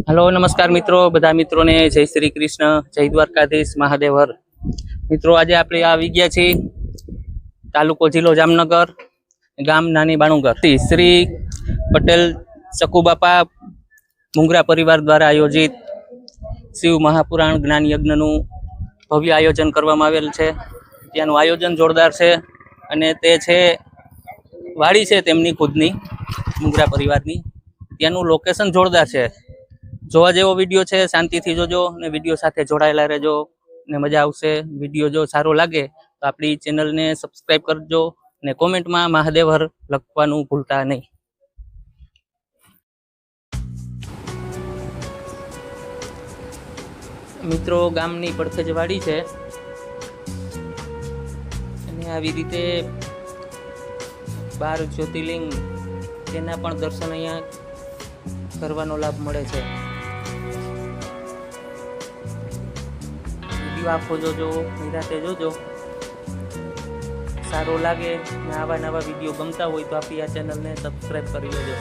Hello नमस्कार मित्रों, बधा मित्रों ने जय श्री कृष्ण, जय द्वारकाधीश, महादेव हर। मित्रों आज आपणे आवी गया छे तालुको जिल्लो जामनगर, गाम नानी बाणुगर। श्री पटेल सकूबापा मुंगरा परिवार द्वारा आयोजित शिव महापुराण ज्ञान यज्ञनु भव्य आयोजन करवामां आवेल छे। त्यानुं आयोजन जोरदार छे अने ते छे वाड़ी छे तेमनी खुदनी मुंगरा परिवारनी। त्यानुं लोकेशन जोरदार छे। जोवा जेवो विडियो छे, शांतिथी जोजो ने विडियो साथे जोड़ायेला रहेजो ने मजा आवशे। विडियो जो सारो लागे तो आपणी चेनल ने सब्सक्राइब करजो ने कॉमेंट में महादेव हर लखवानुं भूलता नहीं। मित्रों गामनी પડખે જ વાડી છે અને આવી રીતે 12 જ્યોતિર્લિંગ તેના પણ દર્શન અહીંયા કરવાનો લાભ મળે છે। વિડીયો આખો જોજો, નિરાતે જોજો, સારો લાગે ને આવા નવા વિડીયો ગમતા હોય તો આપણી આ ચેનલને સબસ્ક્રાઇબ કરી લેજો।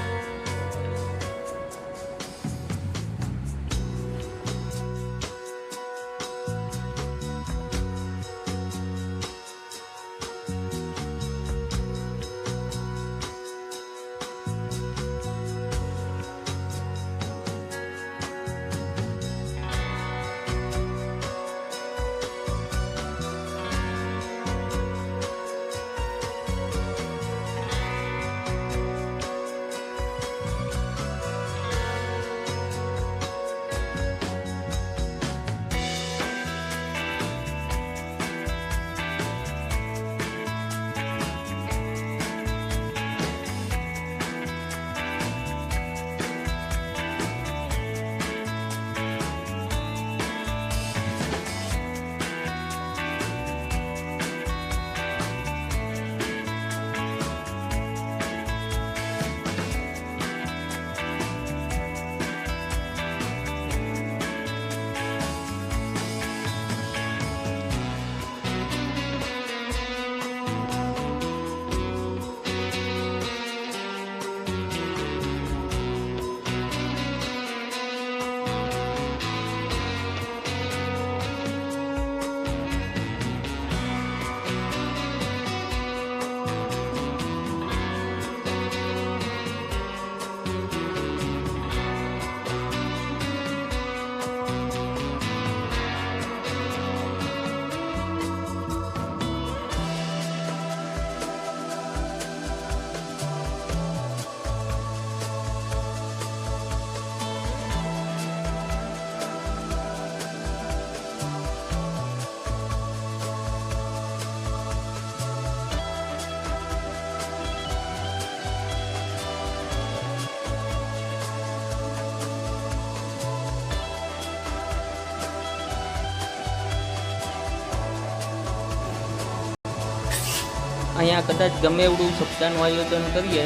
અહીંયા કદાચ ગમે એવડું સપ્તાહનું આયોજન કરીએ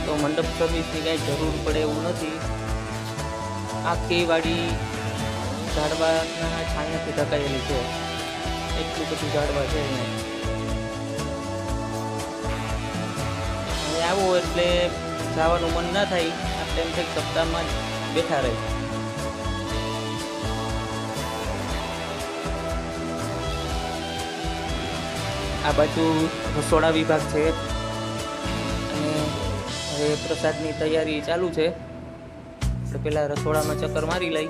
તો મંડપ સર્વિસની કાંઈ જરૂર પડે એવું નથી। આખી વાડી ઝાડવાના છાંયાથી ઢકાયેલી છે, એટલું બધું ઝાડવા છે ને આવો એટલે જવાનું મન ના થાય, આપણે એમ થાય સપ્તાહમાં જ બેઠા રહી। આ બાજુ રસોડા વિભાગ છે અને હવે પ્રસાદની તૈયારી ચાલુ છે। આપણે પહેલાં રસોડામાં ચક્કર મારી લઈ।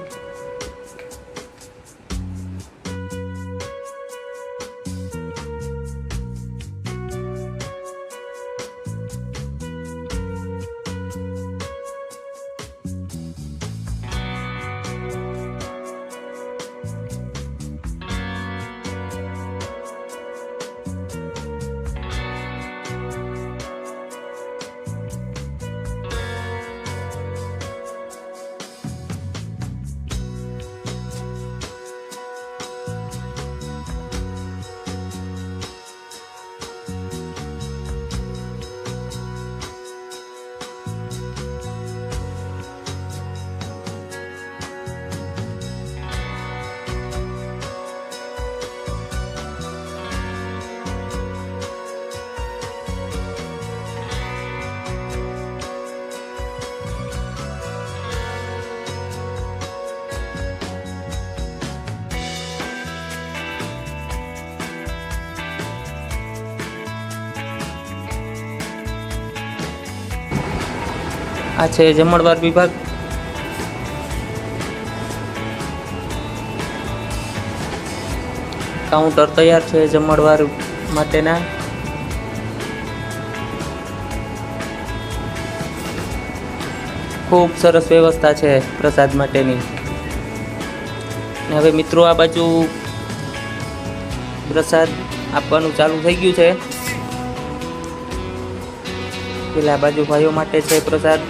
આ છે જમણવાર વિભાગ. કાઉન્ટર તૈયાર છે જમણવાર માટેના. ખૂબ સરસ વ્યવસ્થા છે પ્રસાદ માટેની. ને હવે મિત્રો આ બાજુ પ્રસાદ આપવાનું ચાલુ થઈ ગયું છે. પેલા બાજુ ભાઈઓ માટે છે પ્રસાદ.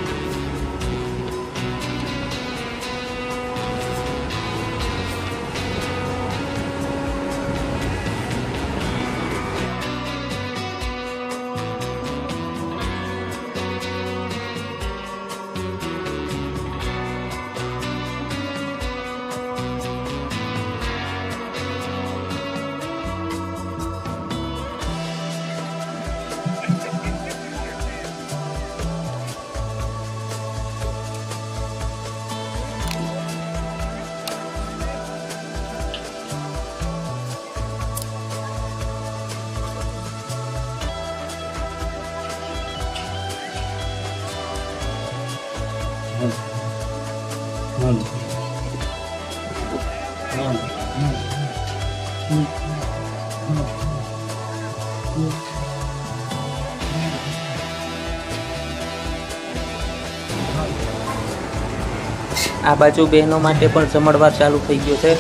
આ બાજુ બહેનો માટે પણ જમણવાર ચાલુ થઈ ગયો છે.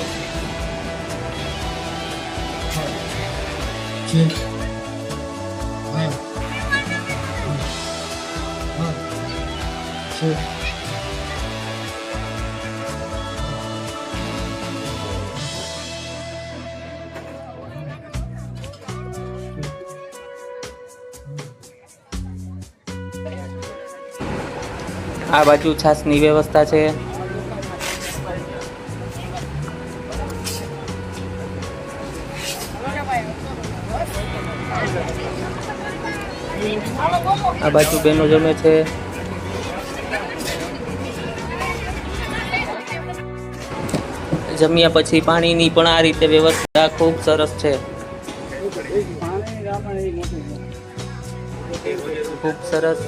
આ બાજુ છાસની વ્યવસ્થા છે. આ બાજુ બહેનો જમે છે. જમ્યા પછી પાણીની પણ આ રીતે વ્યવસ્થા ખૂબ સરસ છે. ખૂબ સરસ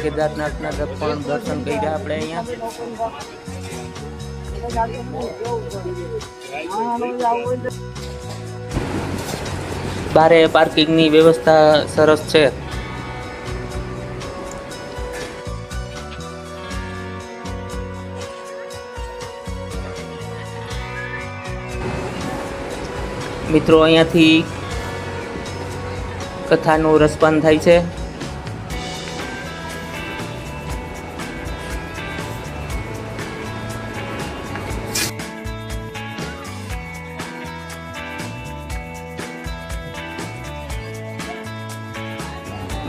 કેદારનાથના દર્શન કર્યા આપણે અહીંયા. બારે પાર્કિંગની વ્યવસ્થા સરસ છે. મિત્રો અહીંયાથી કથાનું રસપાન થાય છે.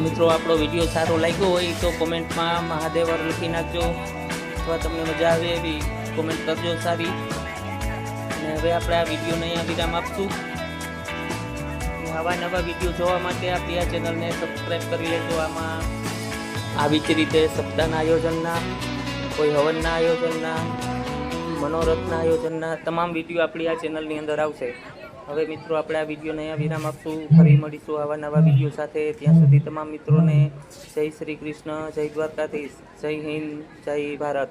મિત્રો આપણો વિડીયો સારો લાગ્યો હોય તો કોમેન્ટમાં મહાદેવર લખી નાખજો, અથવા તમને મજા આવે એવી કોમેન્ટ કરજો સારી. અને હવે આપણે આ વિડીયોને અહીંયા વિરામ આપશું. આવા નવા વિડીયો જોવા માટે આપણી આ ચેનલને સબસ્ક્રાઈબ કરી લેજો. આમાં આવી જ રીતે સપ્તાહના આયોજનના, કોઈ હવનના આયોજનના, મનોરથના આયોજનના તમામ વિડીયો આપણી આ ચેનલની અંદર આવશે. હવે મિત્રો આપણે આ વિડીયોને અહીંયા વિરામ આપશું. ફરી મળીશું આવા નવા વિડીયો સાથે. ત્યાં સુધી તમામ મિત્રોને જય શ્રી કૃષ્ણ, જય દ્વારકાધીશ, જય હિન્દ, જય ભારત.